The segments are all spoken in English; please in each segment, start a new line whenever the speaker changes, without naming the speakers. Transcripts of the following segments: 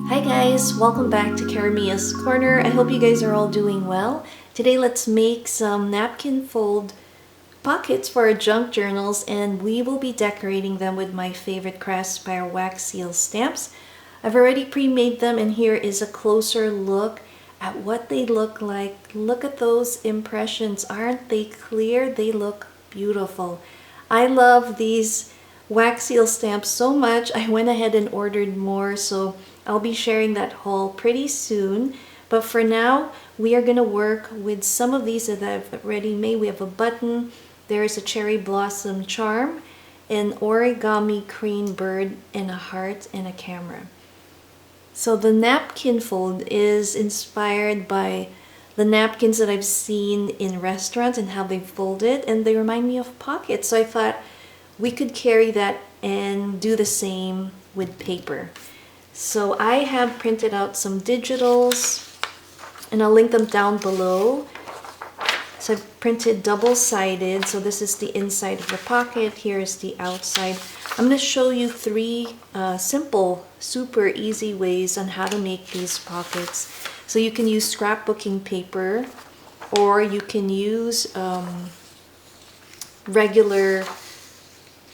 Hi guys, welcome back to Karamia's Corner. I hope you guys are all doing well. Today let's make some napkin fold pockets for our junk journals, and we will be decorating them with my favorite Craspire wax seal stamps. I've already pre-made them, and here is a closer look at what they look like. Look at those impressions. Aren't they clear? They look beautiful. I love these wax seal stamps so much. I went ahead and ordered more, so I'll be sharing that haul pretty soon. But for now, we are going to work with some of these that I've already made. We have a button, there's a cherry blossom charm, an origami crane bird, and a heart and a camera. So the napkin fold is inspired by the napkins that I've seen in restaurants and how they folded, and they remind me of pockets. So I thought we could carry that and do the same with paper. So I have printed out some digitals, and I'll link them down below. So I've printed double-sided, so this is the inside of the pocket, here is the outside. I'm going to show you three simple, super easy ways on how to make these pockets. So you can use scrapbooking paper, or you can use regular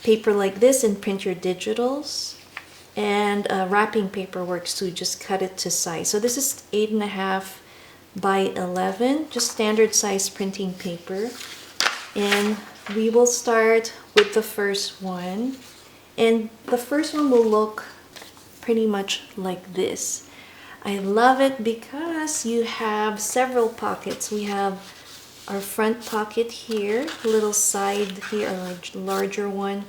paper like this and print your digitals. And wrapping paper works too, just cut it to size. So this is 8.5 by 11, just standard size printing paper. And we will start with the first one. And the first one will look pretty much like this. I love it because you have several pockets. We have our front pocket here, a little side here, a larger one,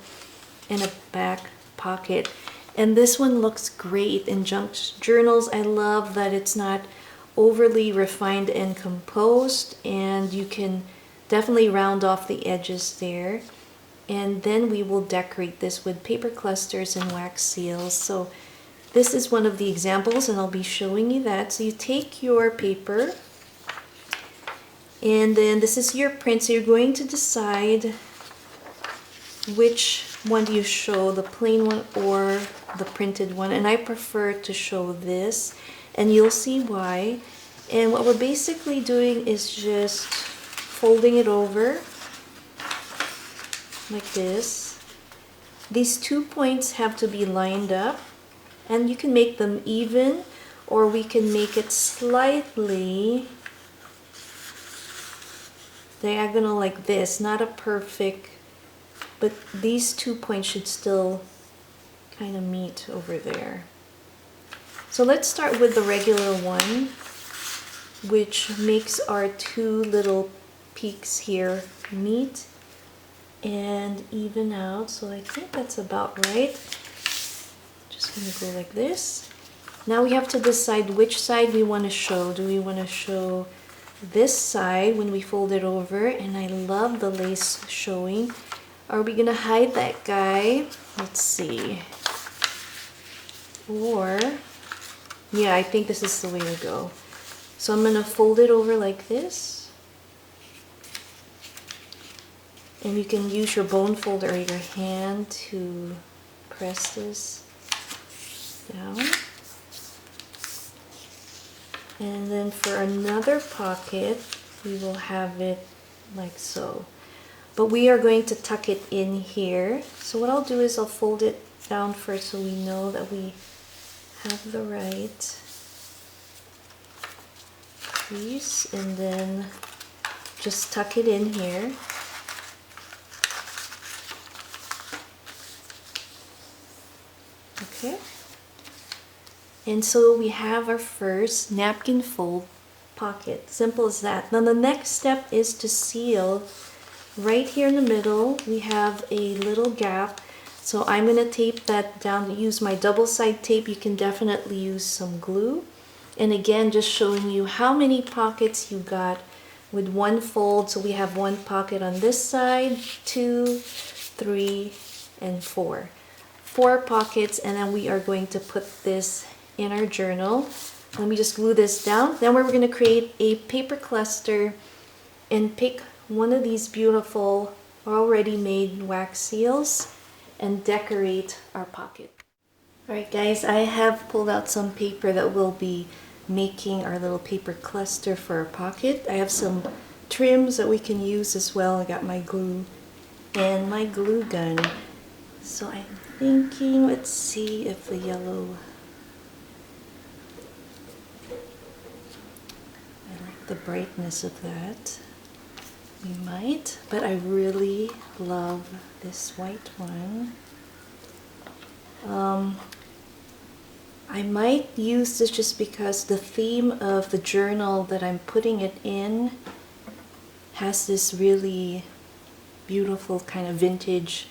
and a back pocket. And this one looks great in junk journals. I love that it's not overly refined and composed, and you can definitely round off the edges there. And then we will decorate this with paper clusters and wax seals. So this is one of the examples, and I'll be showing you that. So you take your paper, and then this is your print. So you're going to decide which one do you show, the plain one or the printed one, and I prefer to show this, and you'll see why. And what we're basically doing is just folding it over like this. These 2 points have to be lined up, and you can make them even, or we can make it slightly diagonal like this, not a perfect, but these 2 points should still kind of meet over there. So let's start with the regular one, which makes our two little peaks here meet and even out. So I think that's about right. Just gonna go like this. Now we have to decide which side we want to show. Do we want to show this side when we fold it over? And I love the lace showing. Are we gonna hide that guy? Let's see. Or, yeah, I think this is the way to go. So I'm gonna fold it over like this. And you can use your bone folder or your hand to press this down. And then for another pocket, we will have it like so. But we are going to tuck it in here. So what I'll do is I'll fold it down first so we know that we have the right crease, and then just tuck it in here. Okay. And so we have our first napkin fold pocket. Simple as that. Now the next step is to seal. Right here in the middle, we have a little gap. So I'm going to tape that down. Use my double-side tape. You can definitely use some glue. And again, just showing you how many pockets you got with one fold. So we have one pocket on this side, 2, 3, and 4. 4 pockets, and then we are going to put this in our journal. Let me just glue this down. Then we're going to create a paper cluster and pick one of these beautiful already made wax seals and decorate our pocket. Alright guys, I have pulled out some paper that we'll be making our little paper cluster for our pocket. I have some trims that we can use as well. I got my glue and my glue gun. So I'm thinking, let's see if the yellow, I like the brightness of that. We might, but I really love this white one. I might use this just because the theme of the journal that I'm putting it in has this really beautiful kind of vintage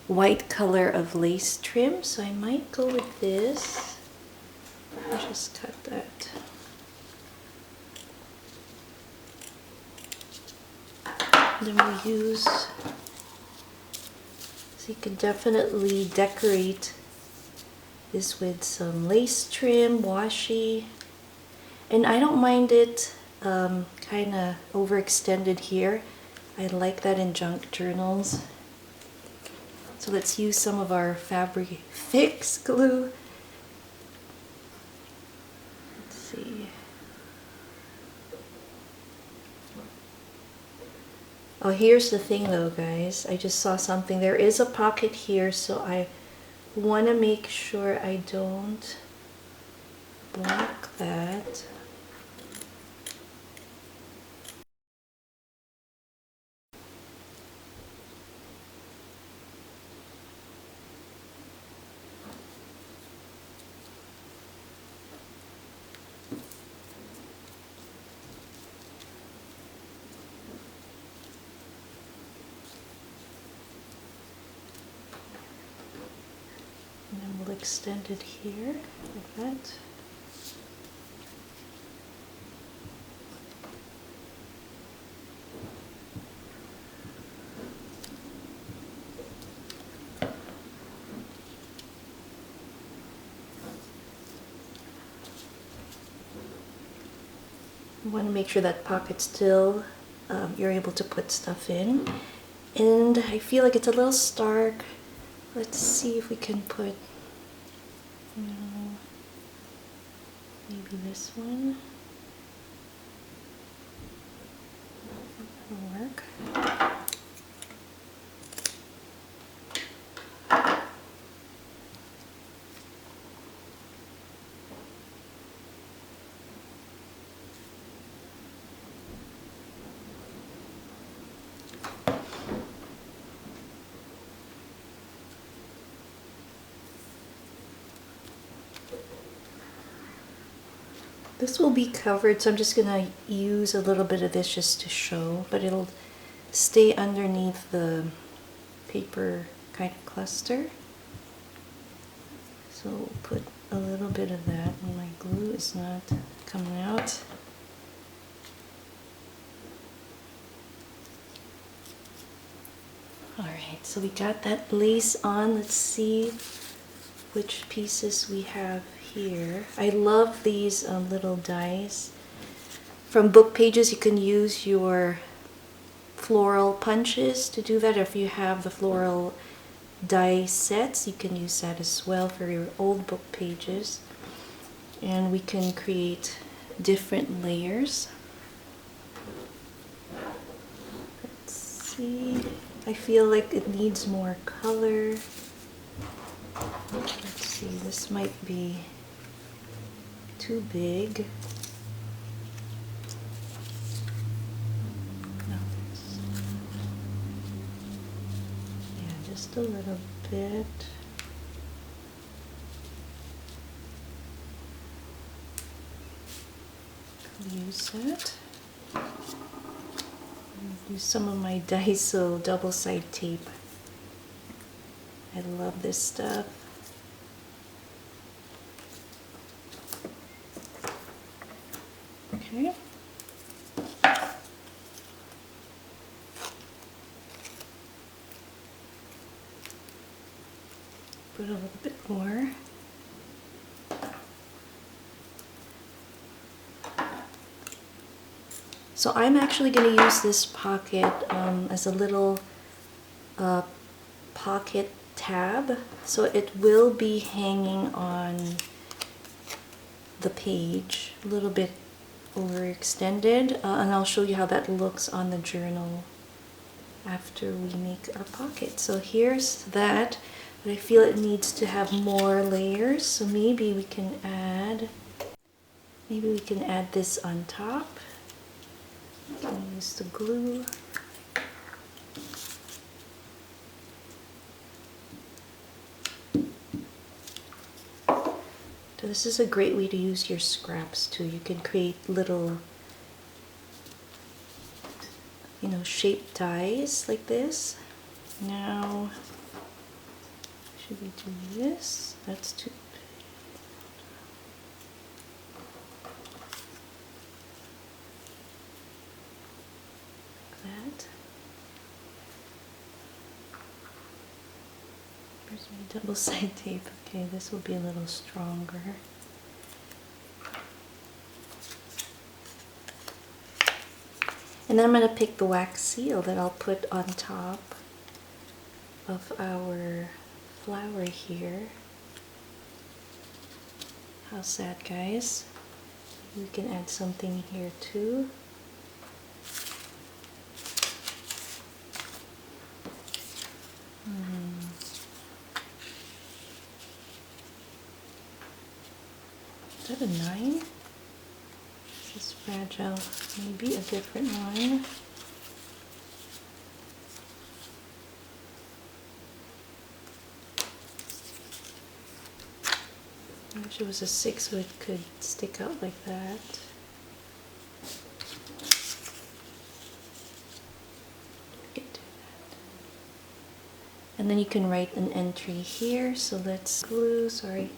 white color of lace trim, so I might go with this. I'll just cut that. Then we'll use, so you can definitely decorate this with some lace trim, washi, and I don't mind it kind of overextended here. I like that in junk journals. So let's use some of our Fabric Fix glue. Let's see. Oh, here's the thing though, guys. I just saw something. There is a pocket here, so I want to make sure I don't block that. And then we'll extend it here like that. You want to make sure that pocket still, you're able to put stuff in. And I feel like it's a little stark. Let's see if we can put, maybe this one. That'll work. This will be covered, so I'm just going to use a little bit of this just to show, but it'll stay underneath the paper kind of cluster. So we'll put a little bit of that, and my glue is not coming out. Alright, so we got that lace on. Let's see which pieces we have here. I love these little dies. From book pages, you can use your floral punches to do that. If you have the floral die sets, you can use that as well for your old book pages. And we can create different layers. Let's see. I feel like it needs more color. Let's see, this might be too big. No, yeah, just a little bit. Use that. Use some of my Daiso double-side tape. I love this stuff. Okay. Put a little bit more. So I'm actually going to use this pocket as a little pocket tab, so it will be hanging on the page a little bit overextended, and I'll show you how that looks on the journal after we make our pocket. So here's that, but I feel it needs to have more layers, so maybe we can add this on top. I'll use the glue. So this is a great way to use your scraps too. You can create little, you know, shaped dies like this. Now, should we do this? That's too big. Like that. Where's my double-sided tape? Okay, this will be a little stronger. And then I'm going to pick the wax seal that I'll put on top of our flower here. How's that, guys? We can add something here too. Is that a 9? This is fragile. Maybe a different one. I wish it was a 6 so it could stick out like that. And then you can write an entry here. So let's glue, sorry.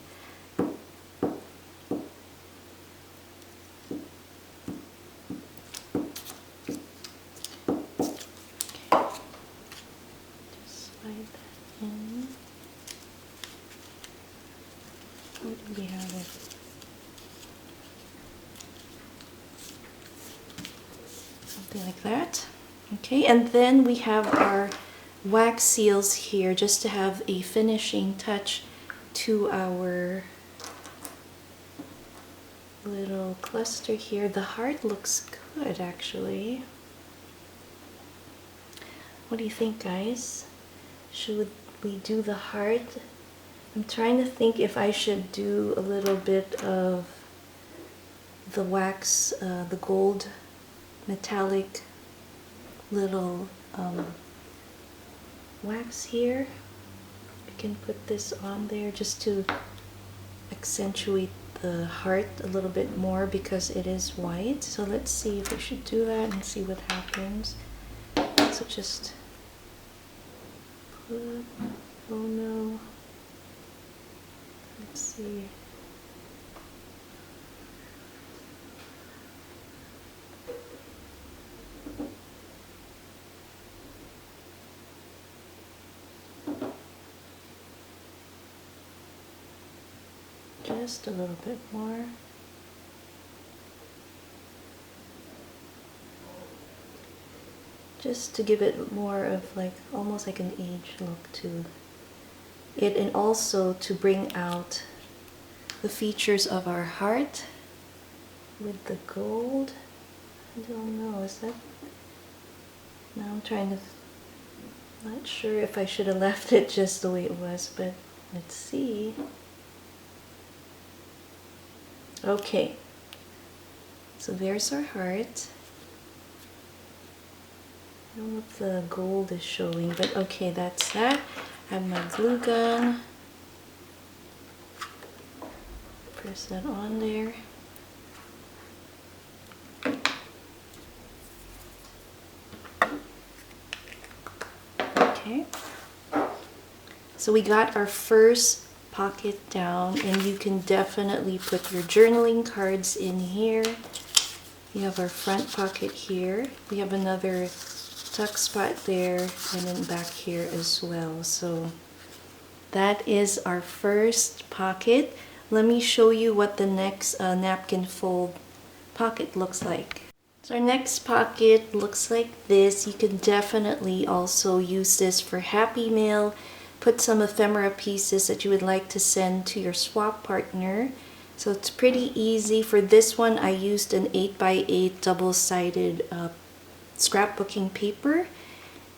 Where do we have it? Something like that. Okay, and then we have our wax seals here just to have a finishing touch to our little cluster here. The heart looks good, actually. What do you think, guys? Should we do the heart? I'm trying to think if I should do a little bit of the wax, the gold metallic little wax here. I can put this on there just to accentuate the heart a little bit more because it is white. So let's see if we should do that and see what happens. So just put, oh no. Let's see. Just a little bit more. Just to give it more of like almost like an age look to it, and also to bring out the features of our heart with the gold. I don't know, is that, now I'm trying to, not sure if I should have left it just the way it was, but let's see. Okay, so there's our heart. I don't know if the gold is showing, but okay, that's that. I have my glue gun. Press that on there. Okay. So we got our first pocket down, and you can definitely put your journaling cards in here. You have our front pocket here. We have another tuck spot there, and then back here as well. So that is our first pocket. Let me show you what the next napkin fold pocket looks like. So our next pocket looks like this. You can definitely also use this for Happy Mail, put some ephemera pieces that you would like to send to your swap partner. So it's pretty easy. For this one, I used an 8x8 double-sided scrapbooking paper,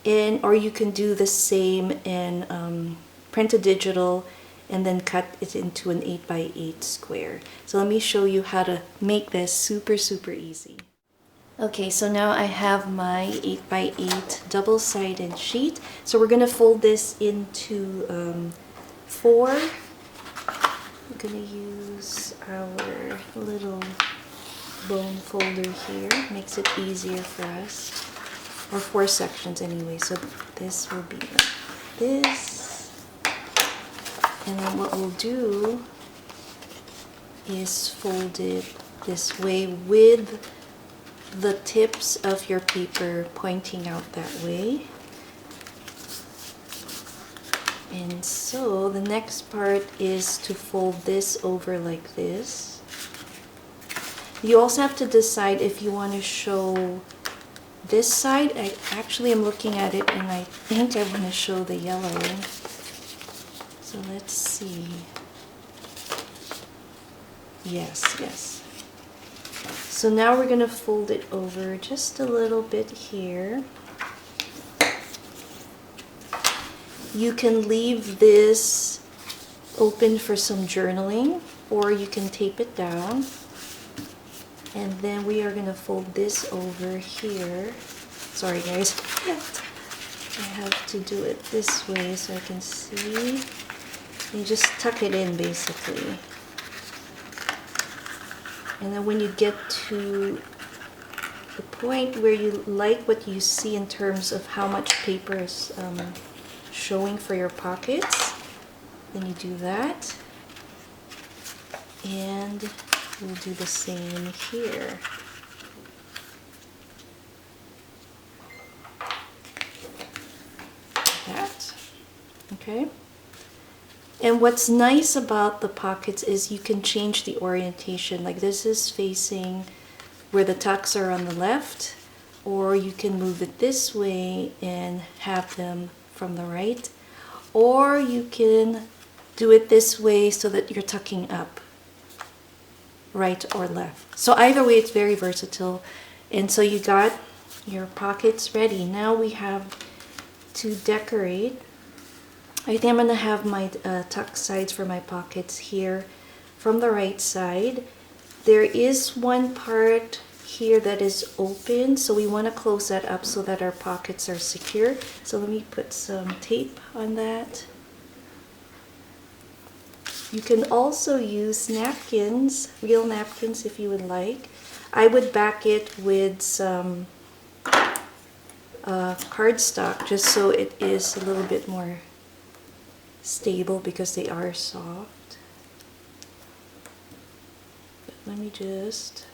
or you can do the same and print a digital and then cut it into an 8x8 square. So let me show you how to make this super easy. Okay, so now I have my 8x8 double-sided sheet. So we're gonna fold this into 4. I'm gonna use our little bone folder here. Makes it easier for us. Or 4 sections anyway. So this will be like this. And then what we'll do is fold it this way with the tips of your paper pointing out that way. And so the next part is to fold this over like this. You also have to decide if you want to show this side. I actually am looking at it and I think I want to show the yellow. So let's see. Yes. So now we're going to fold it over just a little bit here. You can leave this open for some journaling, or you can tape it down. And then we are going to fold this over here. Sorry guys, I have to do it this way so I can see. You just tuck it in basically. And then when you get to the point where you like what you see in terms of how much paper is showing for your pockets, then you do that. And we'll do the same here. Like that. Okay. And what's nice about the pockets is you can change the orientation. Like this is facing where the tucks are on the left, or you can move it this way and have them from the right, or you can do it this way so that you're tucking up, right or left. So either way, it's very versatile. And so you got your pockets ready. Now we have to decorate. I think I'm going to have my tuck sides for my pockets here from the right side. There is one part here that is open, so we want to close that up so that our pockets are secure. So let me put some tape on that. You can also use napkins, real napkins if you would like. I would back it with some cardstock just so it is a little bit more stable because they are soft. But let me just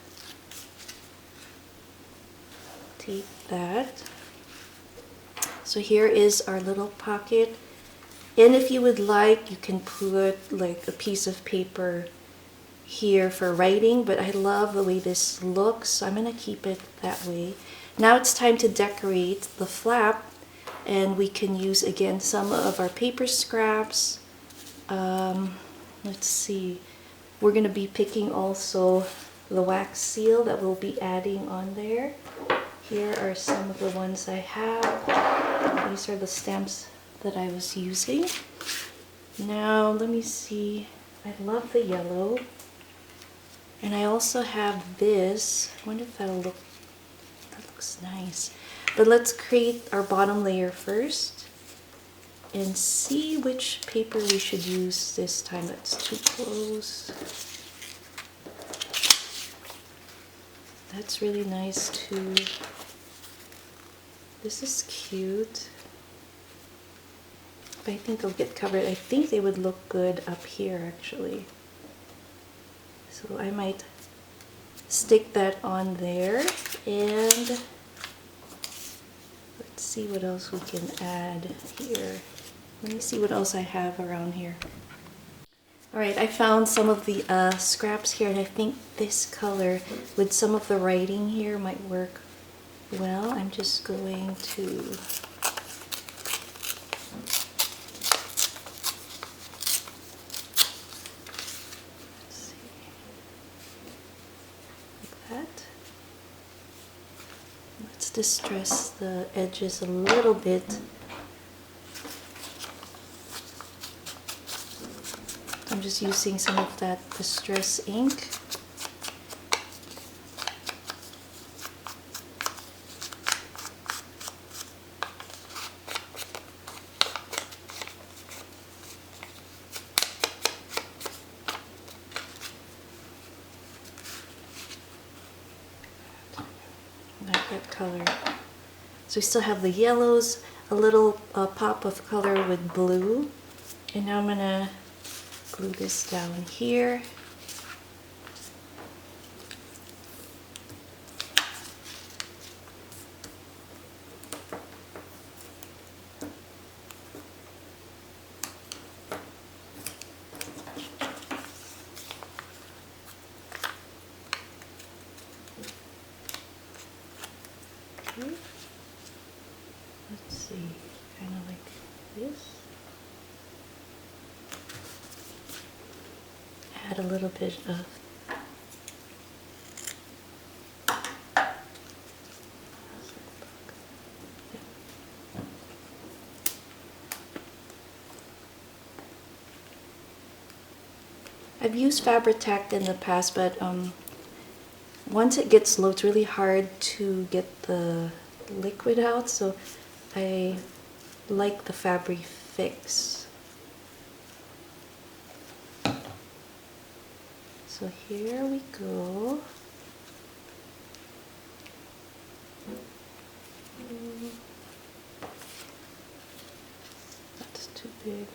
tape that. So here is our little pocket. And if you would like, you can put like a piece of paper here for writing, but I love the way this looks, so I'm going to keep it that way. Now it's time to decorate the flap, and we can use again some of our paper scraps. Let's see, we're going to be picking also the wax seal that we'll be adding on there. Here are some of the ones I have. These are the stamps that I was using. Now let me see, I love the yellow, and I also have this. I wonder if that'll look, that looks nice. But let's create our bottom layer first and see which paper we should use this time. That's too close. That's really nice too. This is cute. But I think they'll get covered. I think they would look good up here actually. So I might stick that on there, and let's see what else we can add here. Let me see what else I have around here. Alright, I found some of the scraps here, and I think this color with some of the writing here might work well. I'm just going to that. Let's distress the edges a little bit. I'm just using some of that distress ink. That color. So we still have the yellows, a little pop of color with blue. And now I'm gonna glue this down here. Okay. Let's see, kind of like this. Add a little bit of I've used Fabri-Tac in the past, but once it gets low, it's really hard to get the liquid out, so I like the Fabri-Fix. So here we go. That's too big.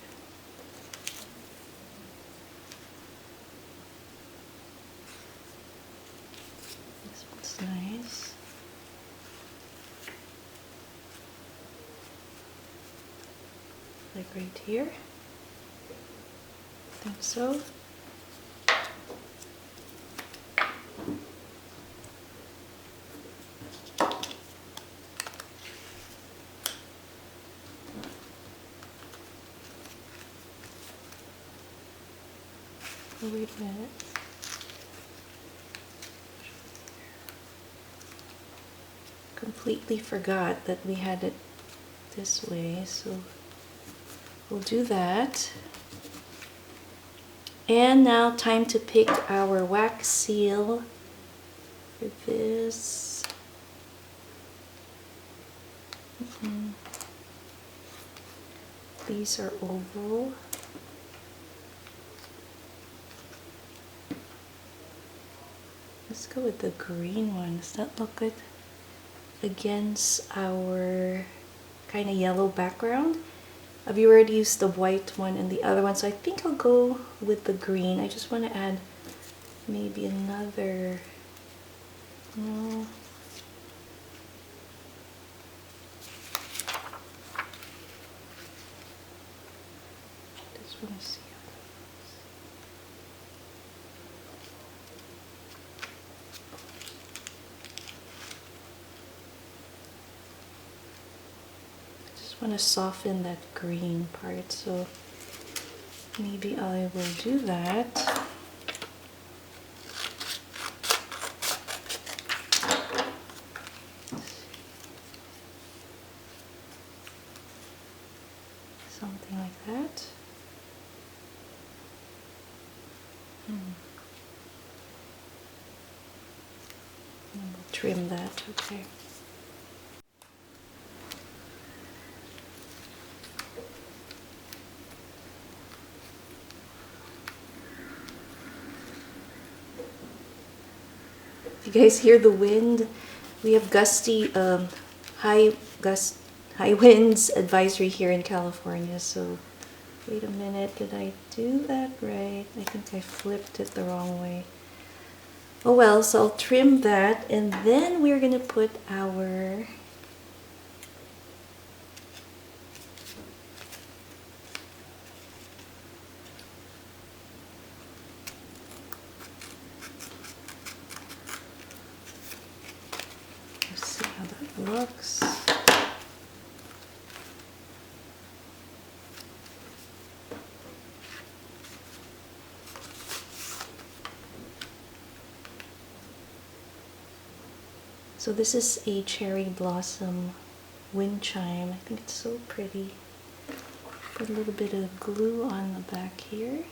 This one's nice. Like right here. I think so. Oh, wait a minute. Completely forgot that we had it this way, so we'll do that. And now time to pick our wax seal for this. These are oval. Let's go with the green one. Does that look good against our kind of yellow background? I've already used the white one and the other one, so I think I'll go with the green. I just want to add maybe another, no. Just want to see how that looks. I just want to soften that green part, so maybe I will do that. Something like that. And we'll trim that, okay. You guys hear the wind? We have gusty, high winds advisory here in California. So, wait a minute, did I do that right? I think I flipped it the wrong way. Oh well, so I'll trim that, and then we're gonna put our looks. So this is a cherry blossom wind chime. I think it's so pretty. Put a little bit of glue on the back here.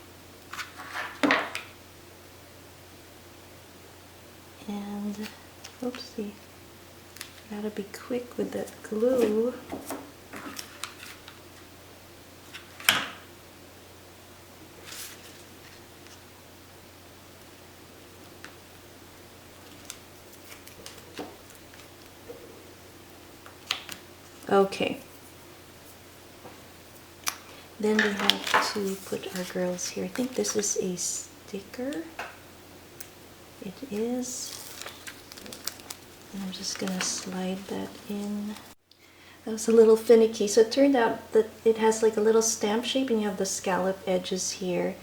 And, oopsie, gotta be quick with that glue. Okay. Then we have to put our girls here. I think this is a sticker. It is. And I'm just gonna slide that in. That was a little finicky. So it turned out that it has like a little stamp shape and you have the scallop edges here.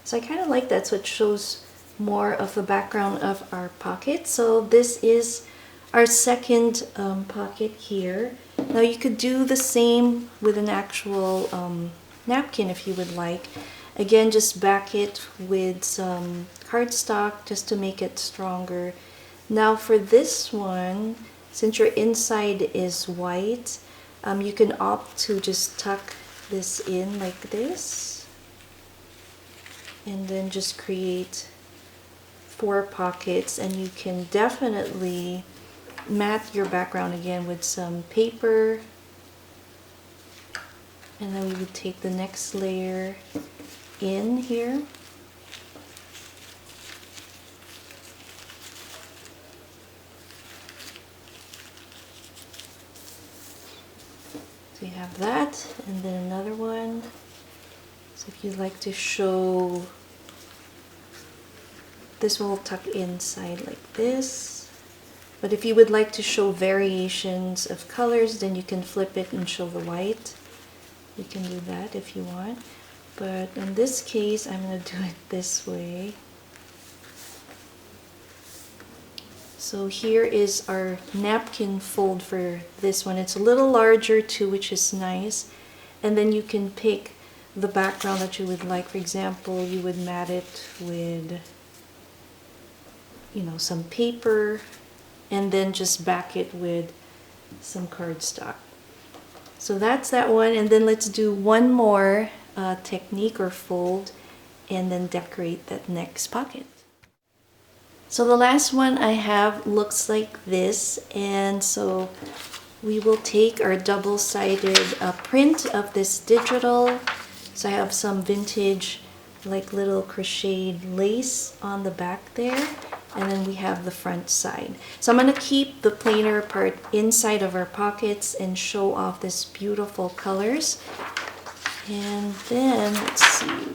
So I kind of like that, so it shows more of the background of our pocket. So this is our second pocket here. Now you could do the same with an actual napkin if you would like. Again, just back it with some cardstock just to make it stronger. Now for this one, since your inside is white, you can opt to just tuck this in like this and then just create 4 pockets, and you can definitely mat your background again with some paper, and then we would take the next layer in here. So you have that, and then another one. So if you'd like to show, this one will tuck inside like this. But if you would like to show variations of colors, then you can flip it and show the white. You can do that if you want. But in this case, I'm going to do it this way. So here is our napkin fold for this one. It's a little larger too, which is nice. And then you can pick the background that you would like. For example, you would mat it with, you know, some paper, and then just back it with some cardstock. So that's that one, and then let's do one more technique or fold, and then decorate that next pocket. So the last one I have looks like this, and so we will take our double-sided print of this digital. So I have some vintage like little crocheted lace on the back there, and then we have the front side. So I'm going to keep the plainer part inside of our pockets and show off this beautiful colors. And then let's see.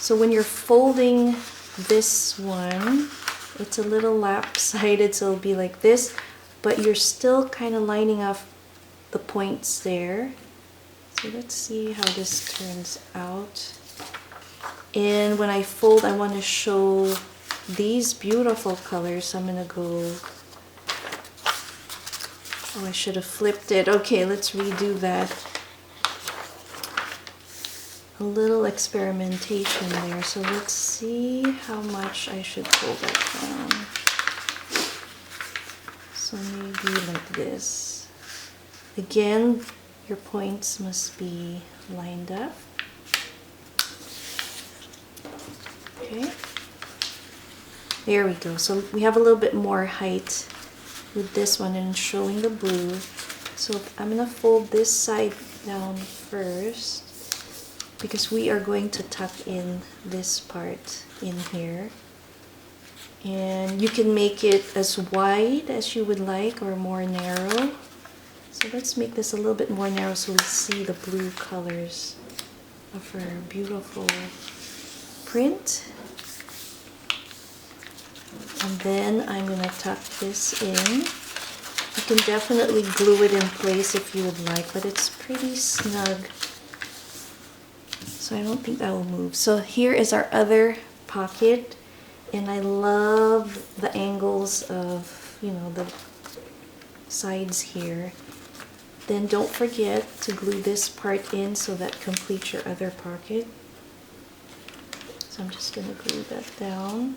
So when you're folding this one, it's a little lap-sided, so it'll be like this, but you're still kind of lining up the points there. So let's see how this turns out. And when I fold, I want to show these beautiful colors. So I'm going to go, oh, I should have flipped it. Okay, let's redo that. A little experimentation there. So let's see how much I should pull that down. So maybe like this. Again, your points must be lined up. Okay. There we go. So we have a little bit more height with this one and showing the blue. So I'm going to fold this side down first, because we are going to tuck in this part in here. And you can make it as wide as you would like or more narrow. So let's make this a little bit more narrow so we see the blue colors of our beautiful print. And then I'm going to tuck this in. You can definitely glue it in place if you would like, but it's pretty snug. So I don't think that will move. So here is our other pocket, and I love the angles of, you know, the sides here. Then don't forget to glue this part in so that completes your other pocket. So I'm just going to glue that down.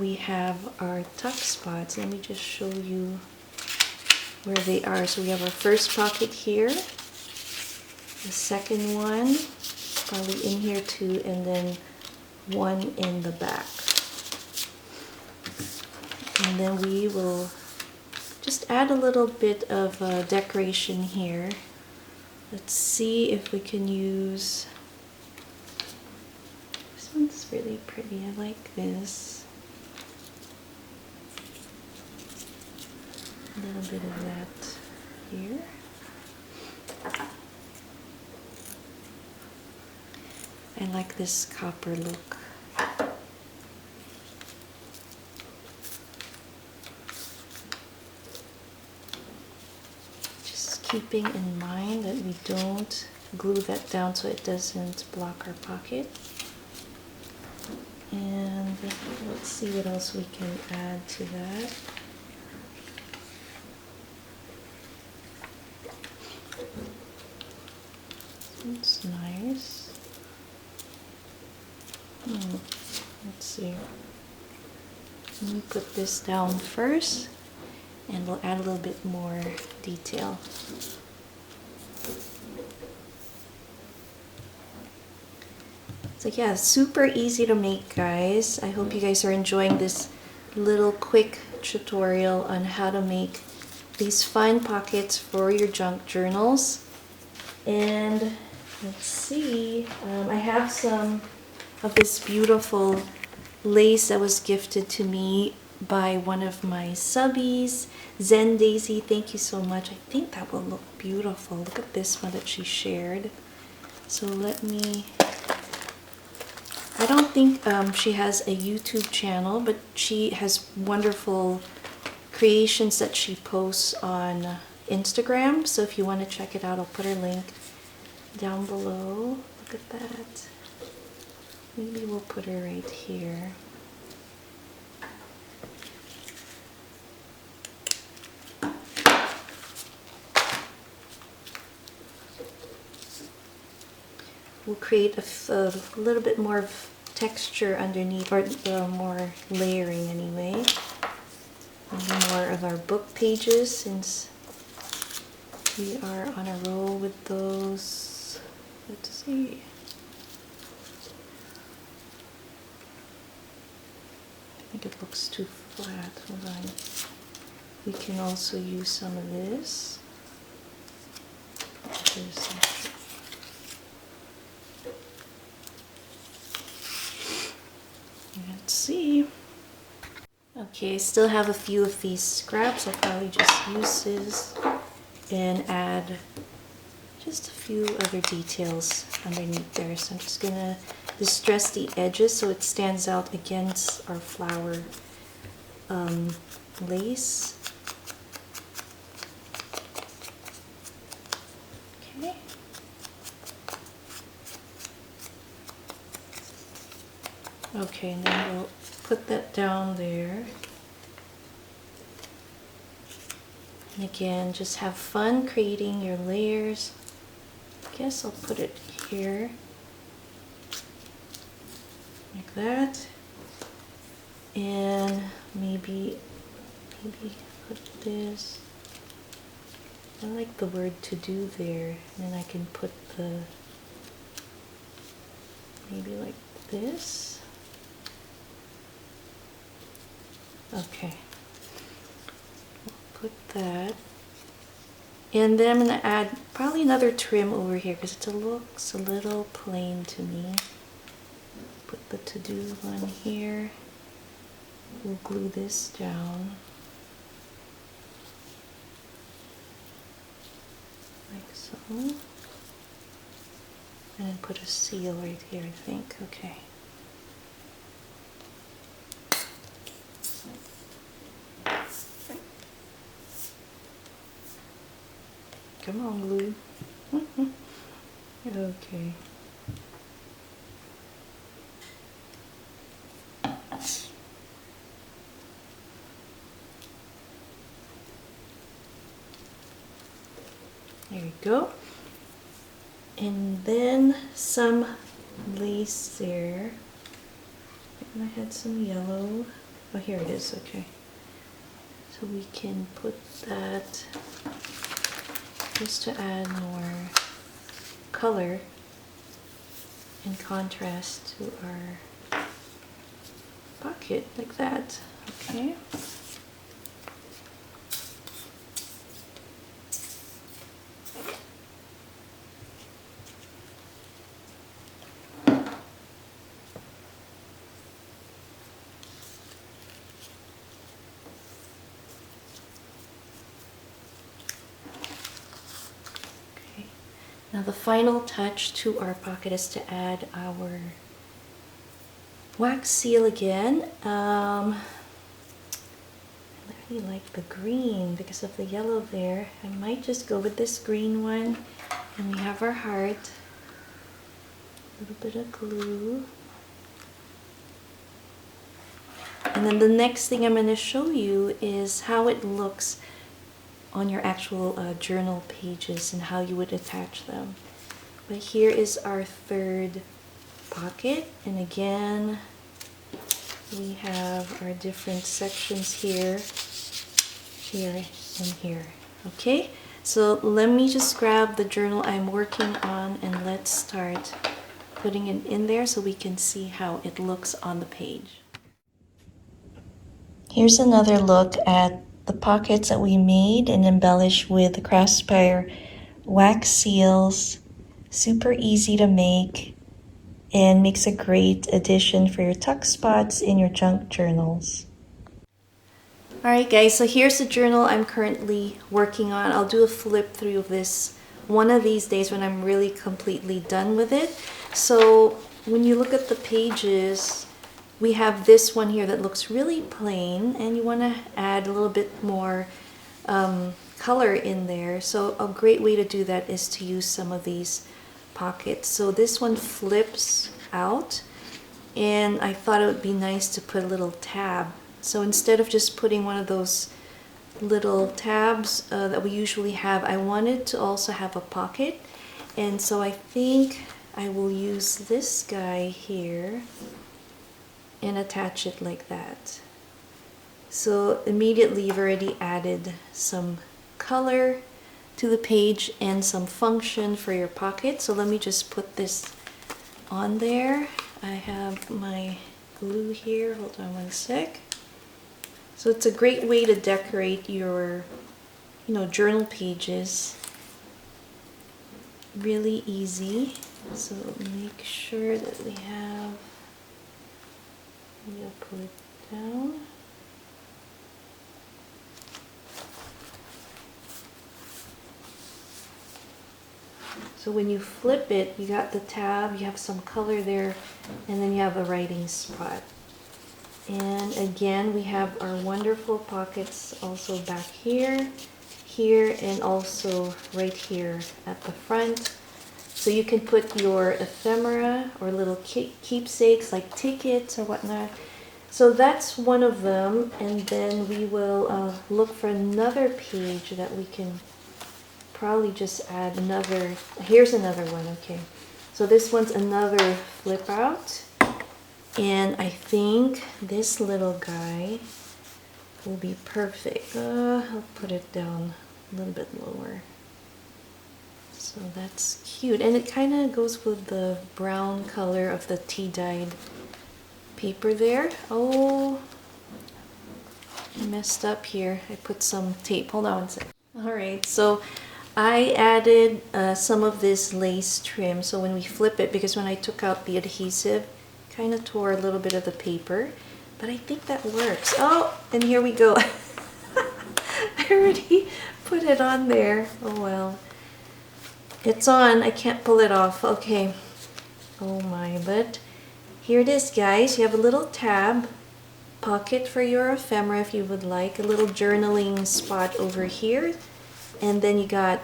we have our tuck spots. Let me just show you where they are. So we have our first pocket here, the second one probably in here too, and then one in the back. And then we will just add a little bit of decoration here. Let's see if we can use, this one's really pretty, I like this. A little bit of that here. I like this copper look. Just keeping in mind that we don't glue that down so it doesn't block our pocket. And let's see what else we can add to that. It's nice. Let's see. Let me put this down first, and we'll add a little bit more detail. So yeah, super easy to make, guys. I hope you guys are enjoying this little quick tutorial on how to make these fun pockets for your junk journals. And let's see, I have some of this beautiful lace that was gifted to me by one of my subbies, ZenDaisy. Thank you so much. I think that will look beautiful. Look at this one that she shared. So let me, I don't think she has a YouTube channel, but she has wonderful creations that she posts on Instagram. So if you want to check it out, I'll put her link down below. Look at that. Maybe we'll put her right here. We'll create a little bit more of texture underneath, or more layering anyway. Maybe more of our book pages, since we are on a roll with those. Let's see. I think it looks too flat. Hold on. We can also use some of this. Let's see. Okay, I still have a few of these scraps. I'll probably just use this and add just a few other details underneath there. So I'm just gonna distress the edges so it stands out against our flower lace. Okay. Okay, and then we'll put that down there. And again, just have fun creating your layers. I guess I'll put it here. Like that. And maybe put this. I like the word "to do" there. And then I can put the, maybe like this. Okay. Put that. And then I'm going to add probably another trim over here because it looks a little plain to me. Put the "to do" one here. We'll glue this down. Like so. And then put a seal right here, I think. Okay. Come on, glue. Okay. There we go. And then some lace there. And I had some yellow Oh, here it is, okay. So we can put that just to add more color and contrast to our pocket, like that, okay. Now the final touch to our pocket is to add our wax seal again. I really like the green because of the yellow there. I might just go with this green one. And we have our heart. A little bit of glue. And then the next thing I'm going to show you is how it looks on your actual journal pages and how you would attach them. But here is our third pocket, and again we have our different sections here, here, and here. Okay, so let me just grab the journal I'm working on and let's start putting it in there so we can see how it looks on the page. Here's another look at the pockets that we made and embellished with the Craspire wax seals. Super easy to make and makes a great addition for your tuck spots in your junk journals. Alright guys, so here's the journal I'm currently working on. I'll do a flip through of this one of these days when I'm really completely done with it. So when you look at the pages, we have this one here that looks really plain, and you want to add a little bit more color in there. So a great way to do that is to use some of these pockets. So this one flips out, and I thought it would be nice to put a little tab. So instead of just putting one of those little tabs that we usually have, I wanted to also have a pocket. And so I think I will use this guy here and attach it like that. So immediately you've already added some color to the page and some function for your pocket. So let me just put this on there. I have my glue here. Hold on one sec. So it's a great way to decorate your, journal pages. Really easy. So make sure that we have, we'll pull it down. So when you flip it, you got the tab, you have some color there, and then you have a writing spot. And again, we have our wonderful pockets also back here, here, and also right here at the front. So you can put your ephemera or little keepsakes like tickets or whatnot. So that's one of them, and then we will look for another page that we can probably just add another. Here's another one. Okay, so this one's another flip out, and I think this little guy will be perfect. I'll put it down a little bit lower. So that's cute, and it kind of goes with the brown color of the tea-dyed paper there. Oh, I messed up here. I put some tape. Hold on one second. Alright, so I added some of this lace trim, so when we flip it, because when I took out the adhesive, kind of tore a little bit of the paper, but I think that works. Oh, and here we go. I already put it on there. Oh well. It's on. I can't pull it off. Okay. Oh my, but here it is, guys. You have a little tab, pocket for your ephemera if you would like, a little journaling spot over here, and then you got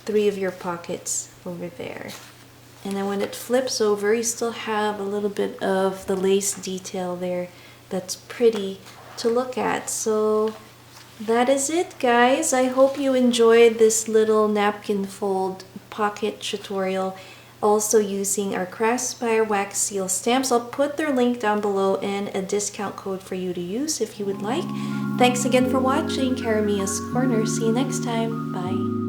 3 of your pockets over there. And then when it flips over, you still have a little bit of the lace detail there that's pretty to look at. So that is it, guys. I hope you enjoyed this little napkin fold pocket tutorial. also using our Craspire wax seal stamps. I'll put their link down below and a discount code for you to use if you would like. Thanks again for watching Karamia's Corner. See you next time. Bye.